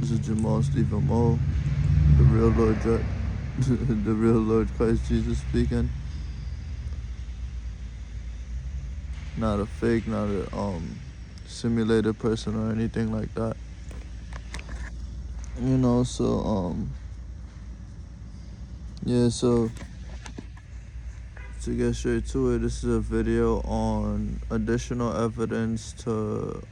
This is Jamal Stephen Mo, the real Lord, the real Lord Christ Jesus speaking. Not a fake, not a simulated person or anything like that. Yeah, so to get straight to it, this is a video on additional evidence to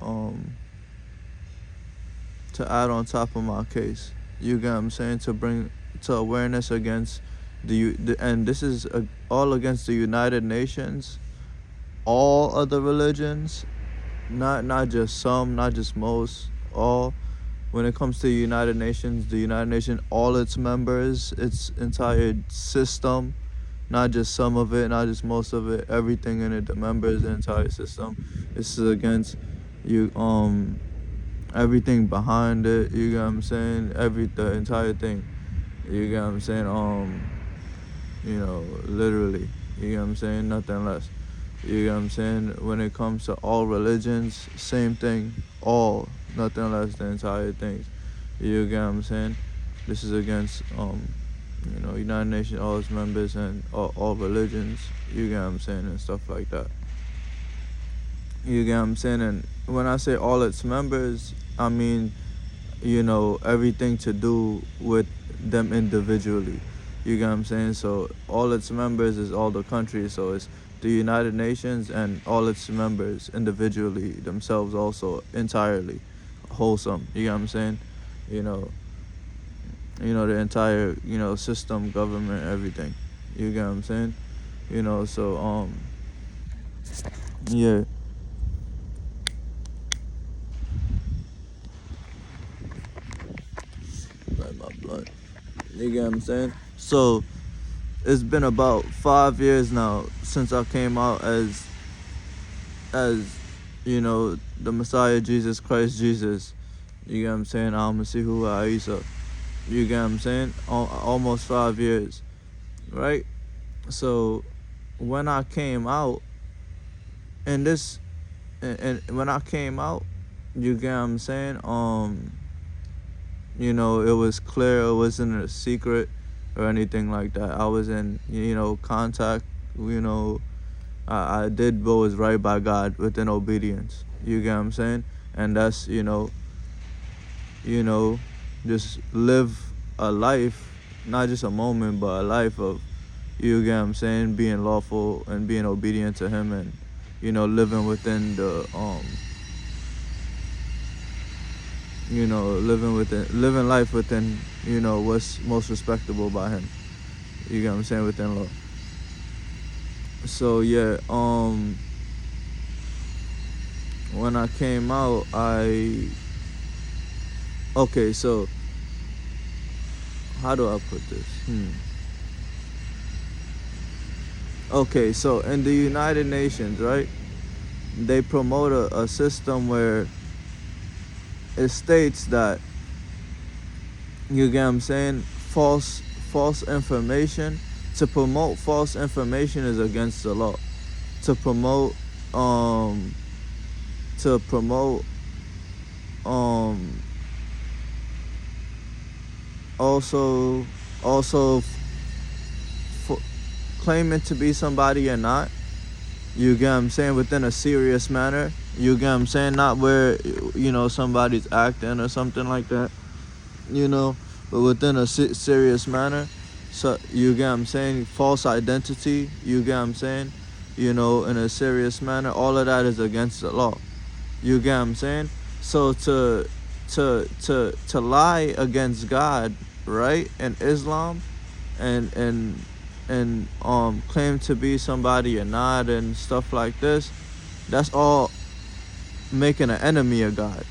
add on top of my case. You get what I'm saying? To bring to awareness against and this is all against the United Nations, all other religions, not just some, not just most, all. When it comes to the United Nations, all its members, its entire system, not just some of it, not just most of it, everything in it, the members, the entire system. This is against you, everything behind it. You get what I'm saying? The entire thing. You get what I'm saying? Literally. You get what I'm saying? Nothing less. You get what I'm saying? When it comes to all religions, same thing. All, nothing less, the entire thing. You get what I'm saying? This is against United Nations, all its members, and all religions. You get what I'm saying? And stuff like that. You get what I'm saying? And when I say all its members, I mean, everything to do with them individually. You get what I'm saying? So all its members is all the countries. So it's the United Nations and all its members individually, themselves also, entirely wholesome. You get what I'm saying? The entire, system, government, everything. You get what I'm saying? So yeah. Light my blunt. You get what I'm saying? So it's been about 5 years now since I came out as the Messiah, Jesus Christ, Jesus. You get what I'm saying? Al-Masihu Isa. You get what I'm saying? Almost 5 years, right? So when I came out, and when I came out, you get what I'm saying? It was clear. It wasn't a secret or anything like that. I was in, contact. I did what was right by God within obedience. You get what I'm saying? And that's, just live a life, not just a moment, but a life of, you get what I'm saying, being lawful and being obedient to Him, and, living within the, living life within, what's most respectable by Him. You get what I'm saying? Within law. So yeah, when I came out, so how do I put this? Okay, so in the United Nations, right, they promote a system where it states that, you get what I'm saying, false information. To promote false information is against the law. To promote also claiming to be somebody you're not. You get what I'm saying? Within a serious manner. You get what I'm saying? Not where, somebody's acting or something like that. But within a serious manner. So you get what I'm saying? False identity. You get what I'm saying? In a serious manner. All of that is against the law. You get what I'm saying? So to lie against God, right, in Islam, and claim to be somebody you're not and stuff like this, that's all making an enemy of God.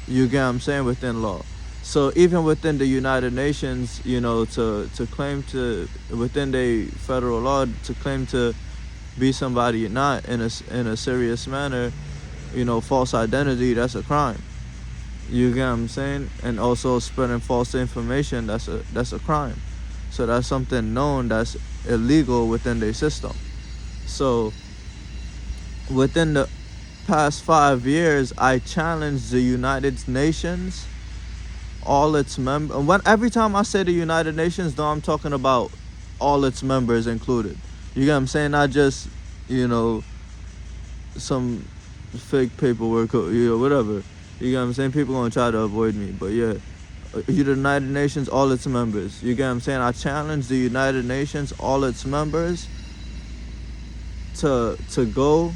You get what I'm saying? Within law. So even within the United Nations, to claim to, within the federal law, to claim to be somebody you're not in a serious manner, false identity, that's a crime. You get what I'm saying? And also spreading false information, that's a crime. So that's something known that's illegal within their system. So within the past 5 years, I challenged the United Nations all its members. Every time I say the United Nations, though, I'm talking about all its members included. You get what I'm saying? Not just, some fake paperwork, whatever. You get what I'm saying? People gonna try to avoid me, but yeah. The United Nations, all its members. You get what I'm saying? I challenge the United Nations, all its members, to go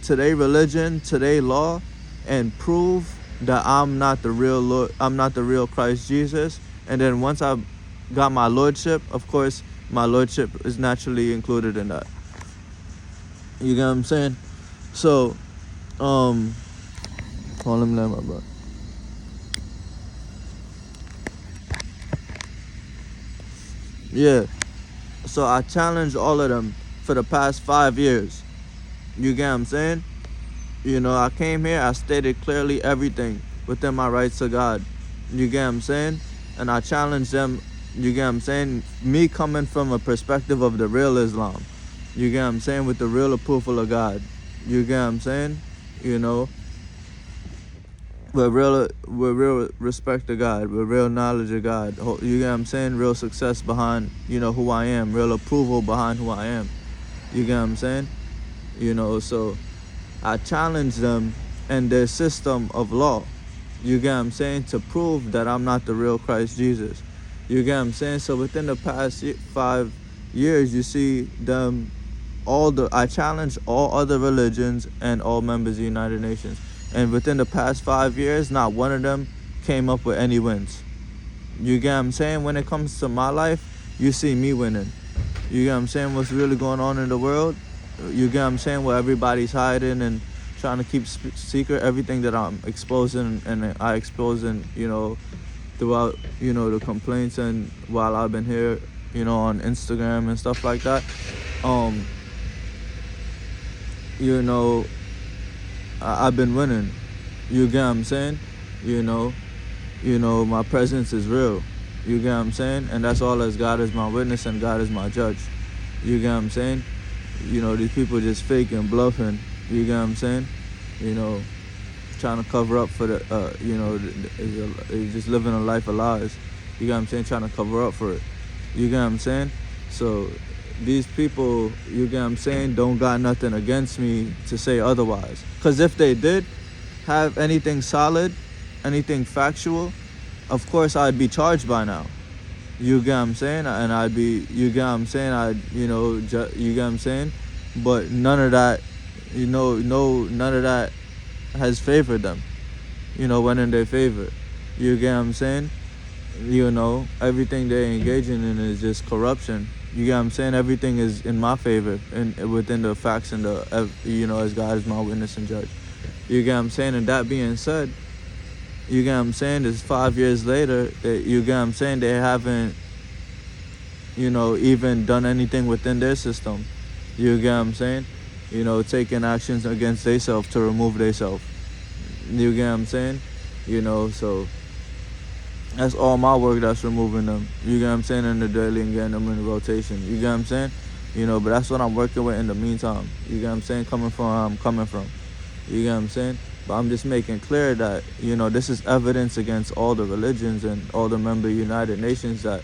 to their religion, to their law, and prove that I'm not the real Lord, I'm not the real Christ Jesus. And then once I got my lordship, of course, my lordship is naturally included in that. You get what I'm saying? So, hold on, let me let my brother. Yeah. So I challenged all of them for the past 5 years. You get what I'm saying? I came here, I stated clearly everything within my rights to God. You get what I'm saying? And I challenged them, you get what I'm saying? Me coming from a perspective of the real Islam. You get what I'm saying? With the real approval of God. You get what I'm saying? With real respect to God, with real knowledge of God. You get what I'm saying? Real success behind, who I am. Real approval behind who I am. You get what I'm saying? So I challenge them and their system of law. You get what I'm saying? To prove that I'm not the real Christ Jesus. You get what I'm saying? So within the past 5 years, you see them, I challenge all other religions and all members of the United Nations. And within the past 5 years, not one of them came up with any wins. You get what I'm saying? When it comes to my life, you see me winning. You get what I'm saying? What's really going on in the world? You get what I'm saying? Where everybody's hiding and trying to keep secret everything that I'm exposing, and I exposing, throughout, the complaints and while I've been here, on Instagram and stuff like that. I've been winning. You get what I'm saying? My presence is real. You get what I'm saying? And that's all, as God is my witness and God is my judge. You get what I'm saying? These people just fake and bluffing. You get what I'm saying? Trying to cover up for the, just living a life of lies. You get what I'm saying? Trying to cover up for it. You get what I'm saying? So these people, you get what I'm saying, don't got nothing against me to say otherwise. Because if they did have anything solid, anything factual, of course I'd be charged by now. You get what I'm saying? And I'd be, you get what I'm saying? You get what I'm saying? But none of that, none of that has favored them. Went in their favor. You get what I'm saying? Everything they're engaging in is just corruption. You get what I'm saying? Everything is in my favor and within the facts and as God is my witness and judge. You get what I'm saying? And that being said, you get what I'm saying? It's 5 years later, you get what I'm saying? They haven't, even done anything within their system. You get what I'm saying? Taking actions against themselves to remove themselves. You get what I'm saying? So that's all my work, that's removing them. You get what I'm saying? In the daily and getting them in the rotation. You get what I'm saying? But that's what I'm working with in the meantime. You get what I'm saying? Coming from where I'm coming from. You get what I'm saying? But I'm just making clear that, this is evidence against all the religions and all the member United Nations that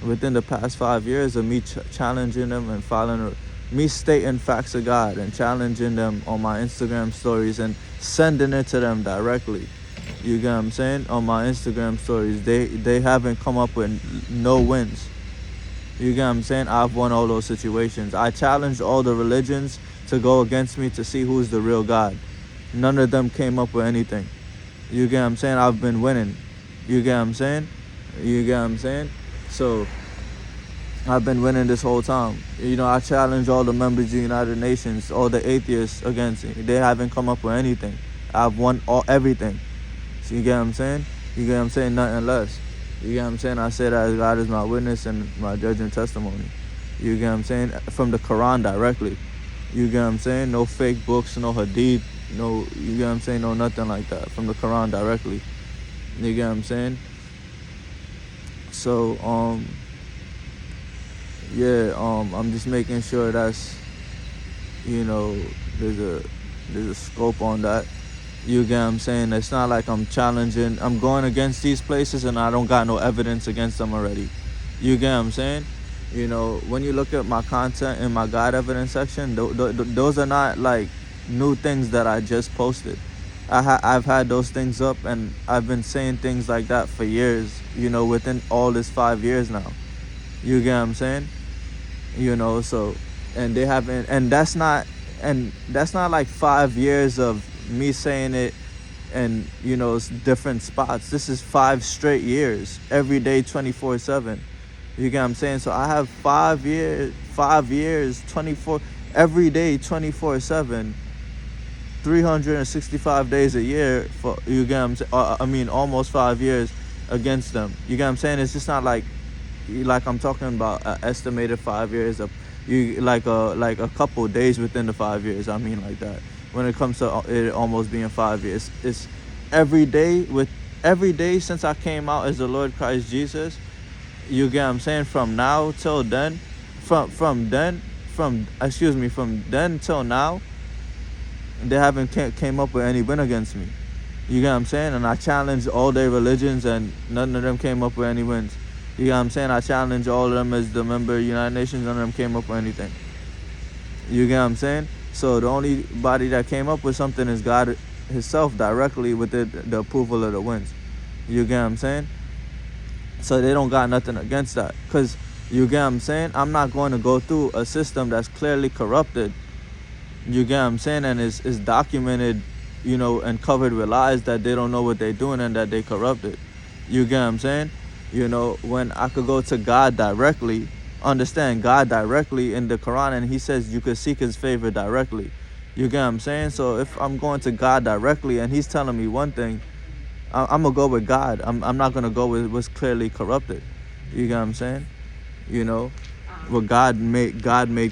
within the past 5 years of me challenging them and following, me stating facts of God and challenging them on my Instagram stories and sending it to them directly. You get what I'm saying? On my Instagram stories, they haven't come up with no wins. You get what I'm saying? I've won all those situations. I challenged all the religions to go against me to see who's the real God. None of them came up with anything. You get what I'm saying? I've been winning. You get what I'm saying? You get what I'm saying? So I've been winning this whole time. I challenge all the members of the United Nations, all the atheists against me. They haven't come up with anything. I've won everything. So you get what I'm saying? You get what I'm saying? Nothing less. You get what I'm saying? I say that as God is my witness and my judge and testimony. You get what I'm saying? From the Quran directly. You get what I'm saying? No fake books, no hadith, no, you get what I'm saying? No, nothing like that. From the Quran directly. You get what I'm saying? So, I'm just making sure that's, there's a scope on that. You get what I'm saying? It's not like I'm going against these places and I don't got no evidence against them already. You get what I'm saying? When you look at my content in my God evidence section, those are not like new things that I just posted. I've had those things up, and I've been saying things like that for years, within all this 5 years now. You get what I'm saying? So, and they haven't, and that's not like 5 years of me saying it and, different spots. This is 5 straight years, every day, 24/7. You get what I'm saying? So I have 5 years, 24, every day, 24/7. 365 days a year for, you get what I'm saying? I mean, almost 5 years against them. You get what I'm saying? It's just not like I'm talking about estimated 5 years of like a couple days within the 5 years. I mean, like that. When it comes to it almost being 5 years, it's every day since I came out as the Lord Christ Jesus. You get what I'm saying? From now till then, from then till now, they haven't came up with any win against me. You get what I'm saying? And I challenged all their religions, and none of them came up with any wins. You get what I'm saying? I challenged all of them as the member of the United Nations, none of them came up with anything. You get what I'm saying? So the only body that came up with something is God himself, directly with the approval of the wins. You get what I'm saying? So they don't got nothing against that. Because, you get what I'm saying? I'm not going to go through a system that's clearly corrupted. You get what I'm saying? And is documented, and covered with lies that they don't know what they're doing and that they corrupted. You get what I'm saying? When I could go to God directly, understand God directly in the Quran, and he says you could seek his favor directly. You get what I'm saying? So if I'm going to God directly and he's telling me one thing, I'm going to go with God. I'm not going to go with what's clearly corrupted. You get what I'm saying? What God made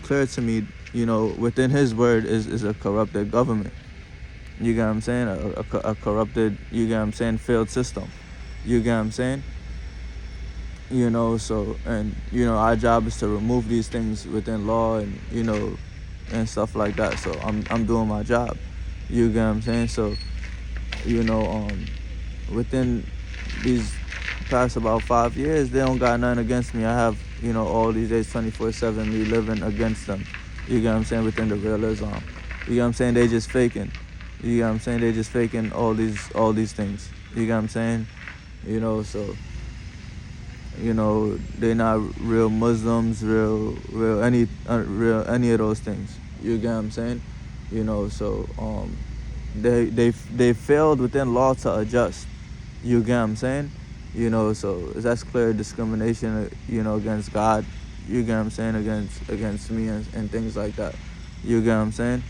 clear to me, within his word is a corrupted government. You get what I'm saying? A corrupted, you get what I'm saying, failed system. You get what I'm saying? So, and, our job is to remove these things within law and, and stuff like that. So I'm doing my job. You get what I'm saying? So, within these past about 5 years, they don't got nothing against me. I have, all these days 24/7 me living against them. You get what I'm saying? Within the real Islam. You get what I'm saying? They just faking. You get what I'm saying? They just faking all these things. You get what I'm saying? So, they're not real Muslims, real any of those things. You get what I'm saying? So they failed within law to adjust. You get what I'm saying? So that's clear discrimination, against God. You get what I'm saying? Against me and things like that. You get what I'm saying?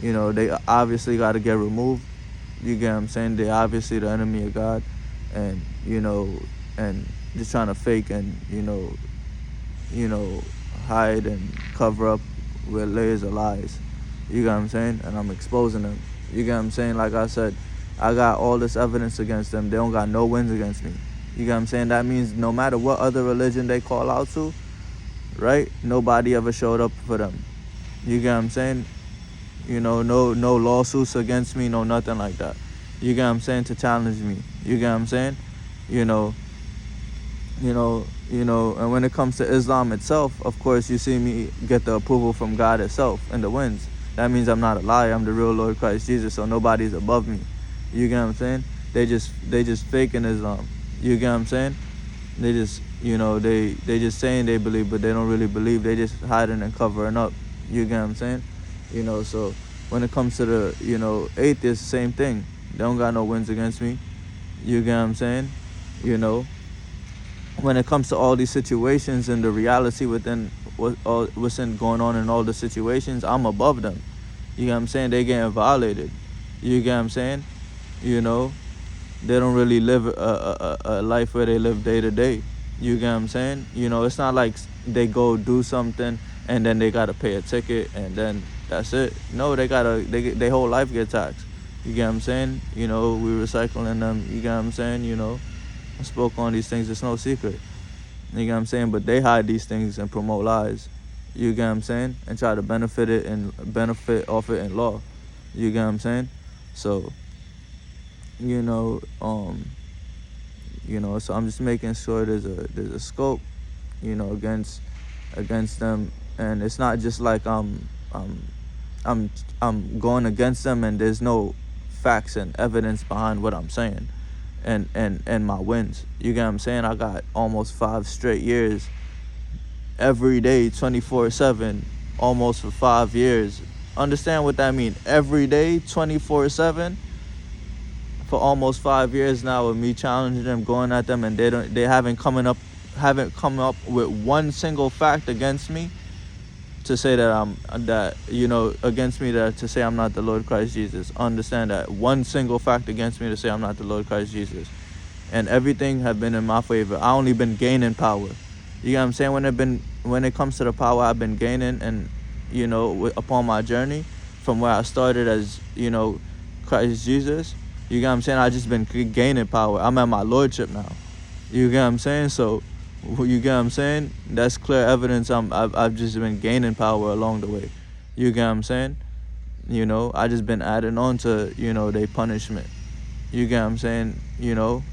So they obviously got to get removed. You get what I'm saying? They obviously the enemy of God, and and just trying to fake and hide and cover up with layers of lies. You get what I'm saying? And I'm exposing them. You get what I'm saying? Like I said, I got all this evidence against them. They don't got no wins against me. You get what I'm saying? That means no matter what other religion they call out to, right? Nobody ever showed up for them. You get what I'm saying? No lawsuits against me, no nothing like that. You get what I'm saying? To challenge me. You get what I'm saying? And when it comes to Islam itself, of course, you see me get the approval from God itself and the wins. That means I'm not a liar. I'm the real Lord Christ Jesus, so nobody's above me. You get what I'm saying? They just faking Islam. You get what I'm saying? They just, they just saying they believe, but they don't really believe. They just hiding and covering up. You get what I'm saying? So when it comes to the, atheists, same thing. They don't got no wins against me. You get what I'm saying? When it comes to all these situations and the reality within what's going on in all the situations, I'm above them. You get what I'm saying? They getting violated. You get what I'm saying? They don't really live a life where they live day to day. You get what I'm saying? It's not like they go do something and then they gotta pay a ticket and then that's it. No, their whole life get taxed. You get what I'm saying? We recycling them. You get what I'm saying? I spoke on these things. It's no secret. You get what I'm saying? But they hide these things and promote lies. You get what I'm saying? And try to benefit off it in law. You get what I'm saying? So, you know, so I'm just making sure there's a scope, against them, and it's not just like I'm going against them and there's no facts and evidence behind what I'm saying, and my wins. You get what I'm saying? I got almost 5 straight years, every day, 24/7, almost for 5 years. Understand what that means? Every day, 24/7, for almost 5 years now, with me challenging them, going at them, and they haven't come up with one single fact against me to say against me, to say I'm not the Lord Christ Jesus. Understand that. One single fact against me to say I'm not the Lord Christ Jesus. And everything have been in my favor. I only been gaining power. You get what I'm saying? When it comes to the power, I've been gaining, and upon my journey from where I started as Christ Jesus. You get what I'm saying? I just been gaining power. I'm at my lordship now. You get what I'm saying? So, you get what I'm saying? That's clear evidence. I've just been gaining power along the way. You get what I'm saying? I just been adding on to their punishment. You get what I'm saying?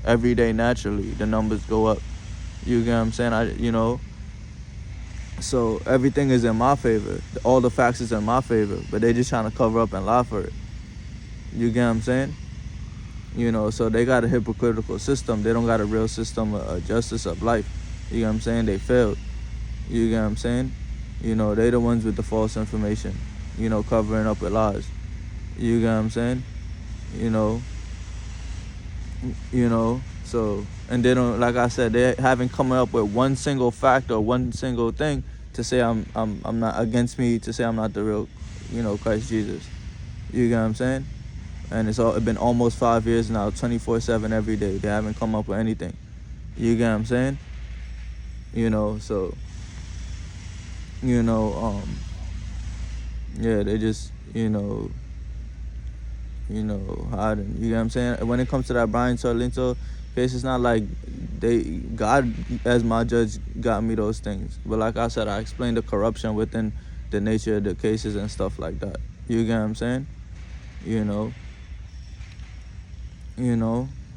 Every day naturally the numbers go up. You get what I'm saying? So everything is in my favor. All the facts is in my favor, but they just trying to cover up and lie for it. You get what I'm saying? So they got a hypocritical system. They don't got a real system of justice of life. You get what I'm saying? They failed. You get what I'm saying? They the ones with the false information, covering up with lies. You get what I'm saying? So, and they don't, like I said, they haven't come up with one single fact or one single thing to say I'm not against me, to say I'm not the real, Christ Jesus. You get what I'm saying? And it's been almost 5 years now, 24/7 every day. They haven't come up with anything. You get what I'm saying? So, yeah, they just, hiding. You get what I'm saying? When it comes to that Brian Sarlinto case, it's not like God as my judge got me those things. But like I said, I explained the corruption within the nature of the cases and stuff like that. You get what I'm saying?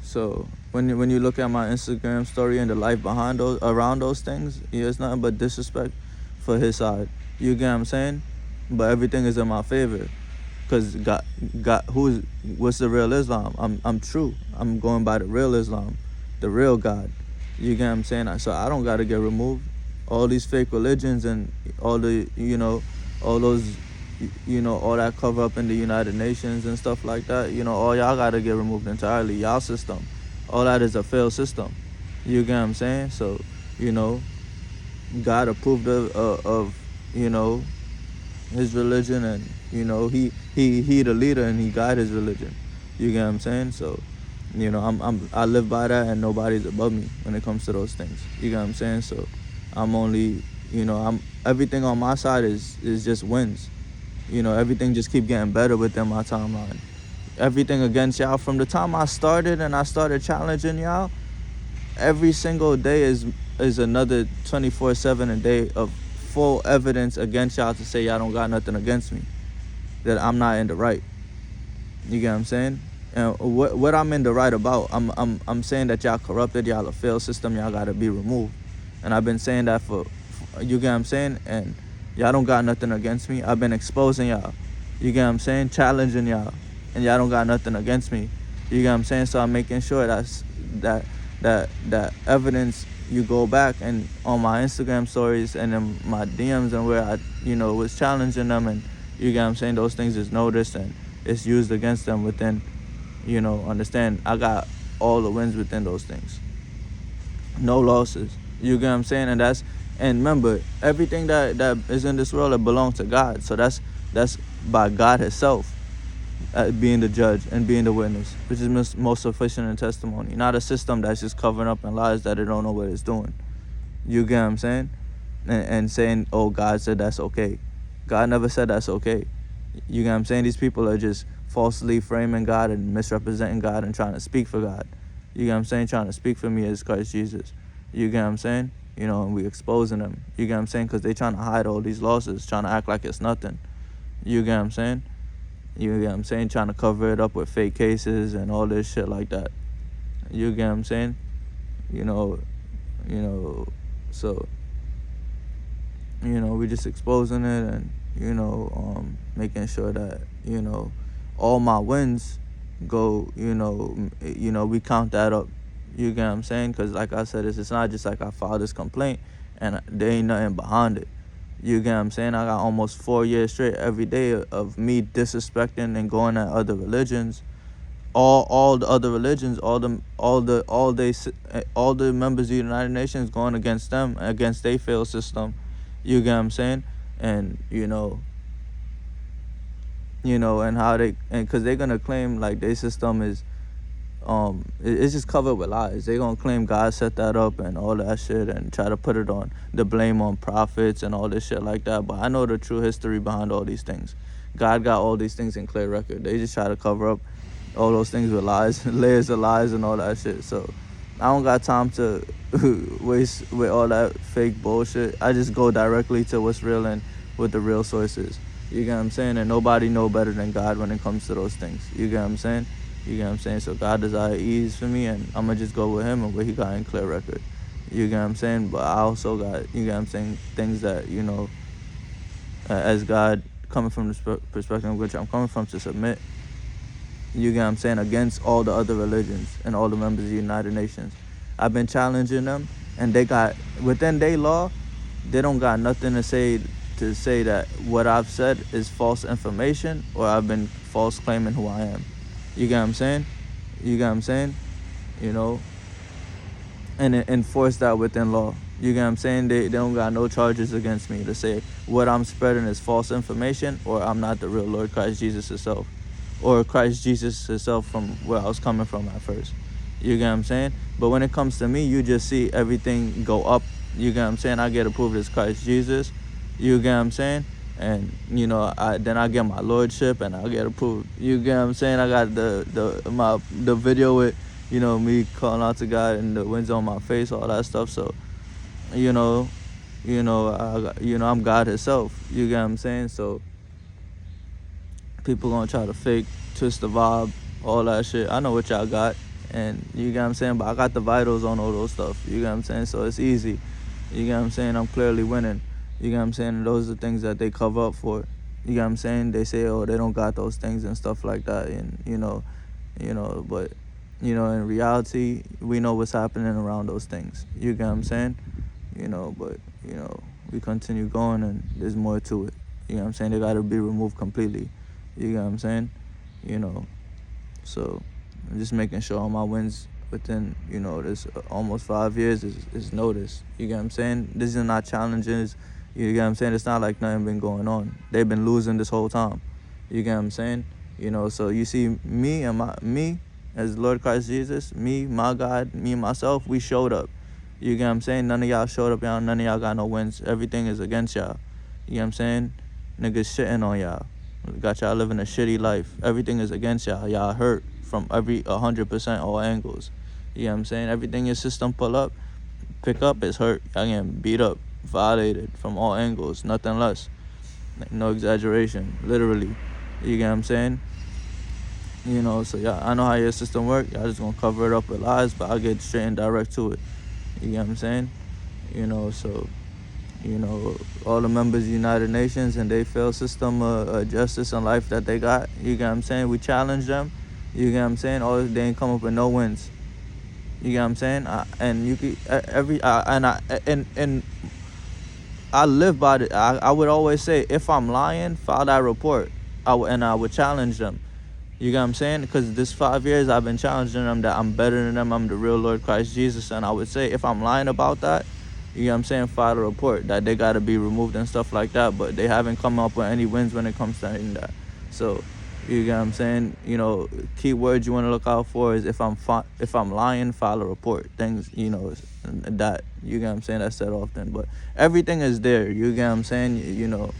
So when you look at my Instagram story and the life around those things, it's nothing but disrespect for his side. You get what I'm saying? But everything is in my favor, cause what's the real Islam? I'm true. I'm going by the real Islam, the real God. You get what I'm saying? So I don't gotta get removed. All these fake religions and all the all those all that cover up in the United Nations and stuff like that, all y'all gotta get removed entirely. Y'all system, all that is a failed system. You get what I'm saying? So, God approved of his religion, and he the leader, and he guide his religion. You get what I'm saying? So, I live by that, and nobody's above me when it comes to those things. You get what I'm saying? So, I'm only I'm everything on my side is just wins. Everything just keep getting better within my timeline. Everything against y'all, from the time I started and I started challenging y'all, every single day is another 24/7 a day of full evidence against y'all to say y'all don't got nothing against me, that I'm not in the right. You get what I'm saying? And what I'm in the right about, I'm saying that y'all corrupted, y'all a failed system, y'all gotta be removed. And I've been saying that for you get what I'm saying? And y'all don't got nothing against me. I've been exposing y'all. You get what I'm saying? Challenging y'all. And y'all don't got nothing against me. You get what I'm saying? So I'm making sure that evidence, you go back and on my Instagram stories and in my DMs and where I, was challenging them, and you get what I'm saying? Those things is noticed and it's used against them within, understand, I got all the wins within those things. No losses. You get what I'm saying? And remember, everything that is in this world, it belongs to God. So that's by God himself being the judge and being the witness, which is most sufficient in testimony. Not a system that's just covering up and lies that it don't know what it's doing. You get what I'm saying? And saying, oh, God said that's okay. God never said that's okay. You get what I'm saying? These people are just falsely framing God and misrepresenting God and trying to speak for God. You get what I'm saying? Trying to speak for me as Christ Jesus. You get what I'm saying? And we exposing them. You get what I'm saying? Because they trying to hide all these losses, trying to act like it's nothing. You get what I'm saying? You get what I'm saying? Trying to cover it up with fake cases and all this shit like that. You get what I'm saying? So, we just exposing it and, making sure that, all my wins go, we count that up. You get what I'm saying? Because like I said, it's not just like I filed this complaint and there ain't nothing behind it. You get what I'm saying? I got almost 4 years straight every day of me disrespecting and going at other religions. All the other religions, all the members of the United Nations going against them, against their failed system. You get what I'm saying? And and how they, and because they're gonna claim like their system is it's just covered with lies. They're gonna claim God set that up and all that shit and try to put it on the blame on prophets and all this shit like that. But I know the true history behind all these things. God got all these things in clear record. They just try to cover up all those things with lies, layers of lies and all that shit. So I don't got time to waste with all that fake bullshit. I just go directly to what's real and what the real source is. You get what I'm saying? And nobody know better than God when it comes to those things. You get what I'm saying? You get what I'm saying? So God desire ease for me, and I'm going to just go with him and what he got in clear record. You get what I'm saying? But I also got, you get what I'm saying, things that, as God, coming from the perspective in which I'm coming from, to submit, you get what I'm saying, against all the other religions and all the members of the United Nations. I've been challenging them, and they got, within their law, they don't got nothing to say that what I've said is false information or I've been false claiming who I am. You get what I'm saying? You get what I'm saying? And enforce that within law. You get what I'm saying? They don't got no charges against me to say what I'm spreading is false information or I'm not the real Lord Christ Jesus himself. Or Christ Jesus himself from where I was coming from at first. You get what I'm saying? But when it comes to me, you just see everything go up. You get what I'm saying? I get approved as Christ Jesus. You get what I'm saying? And then I get my lordship and I get approved. You get what I'm saying? I got the video with me calling out to God and the winds on my face, all that stuff. So I'm God himself. You get what I'm saying? So people gonna try to fake, twist the vibe, all that shit. I know what y'all got, and you get what I'm saying? But I got the vitals on all those stuff. You get what I'm saying? So it's easy. You get what I'm saying? I'm clearly winning. You get what I'm saying? And those are the things that they cover up for. You get what I'm saying? They say, oh, they don't got those things and stuff like that. And, but, in reality, we know what's happening around those things. You get what I'm saying? But, we continue going and there's more to it. You know what I'm saying? They got to be removed completely. You get what I'm saying? So I'm just making sure all my wins within, this almost 5 years is noticed. You get what I'm saying? These are not challenges. You get what I'm saying? It's not like nothing been going on. They've been losing this whole time. You get what I'm saying? So you see me and me as Lord Christ Jesus, me, my God, me, myself, we showed up. You get what I'm saying? None of y'all showed up, y'all. None of y'all got no wins. Everything is against y'all. You get what I'm saying? Niggas shitting on y'all. Got y'all living a shitty life. Everything is against y'all. Y'all hurt from 100% all angles. You know what I'm saying? Everything your system pick up is hurt. Y'all getting beat up, violated from all angles, nothing less. Like, no exaggeration, literally. You get what I'm saying? So yeah, I know how your system work. Y'all just gonna cover it up with lies, but I'll get straight and direct to it. You get what I'm saying? So all the members of the United Nations and they failed system of justice and life that they got. You get what I'm saying? We challenge them. You get what I'm saying? They ain't come up with no wins. You get what I'm saying? And you could I live by it. I would always say, if I'm lying, file that report. I would challenge them. You get what I'm saying? Because this 5 years I've been challenging them that I'm better than them. I'm the real Lord Christ Jesus. And I would say, if I'm lying about that, you know what I'm saying, file a report that they got to be removed and stuff like that. But they haven't come up with any wins when it comes to any of that. So, you get what I'm saying? Key words you want to look out for is if I'm lying, file a report. Things, that, you get what I'm saying, that's said often. But everything is there. You get what I'm saying? You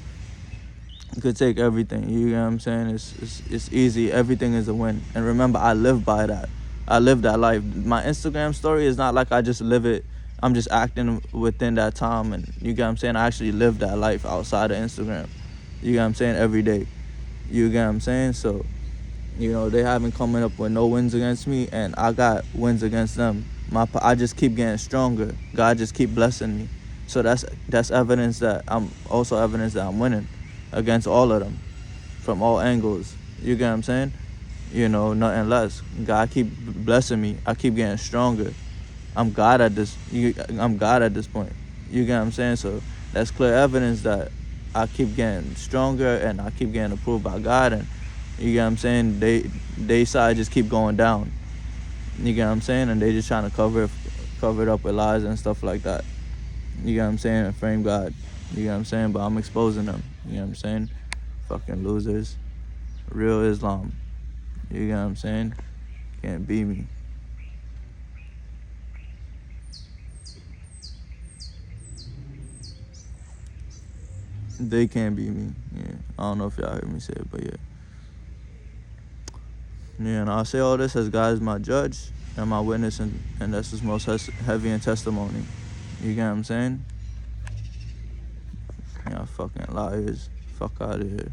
could take everything. You get what I'm saying? It's easy. Everything is a win. And remember, I live by that. I live that life. My Instagram story is not like I just live it. I'm just acting within that time. And you get what I'm saying? I actually live that life outside of Instagram. You get what I'm saying? Every day. You get what I'm saying? So, you know, they haven't coming up with no wins against me, and I got wins against them. I just keep getting stronger. God just keep blessing me. So that's evidence that I'm winning against all of them from all angles. You get what I'm saying? You know, nothing less. God keep blessing me. I keep getting stronger. I'm God at this. I'm God at this point. You get what I'm saying? So that's clear evidence that I keep getting stronger and I keep getting approved by God. And you get what I'm saying? They side just keep going down. You get what I'm saying? And they just trying to cover it up with lies and stuff like that. You get what I'm saying? And frame God. You get what I'm saying? But I'm exposing them. You know what I'm saying? Fucking losers. Real Islam. You get what I'm saying? Can't beat me. They can't beat me. Yeah. I don't know if y'all heard me say it, but yeah. Yeah, and I'll say all this as God is my judge and my witness, and that's his most heavy in testimony. You get what I'm saying? Yeah, fucking liars. Fuck out of here.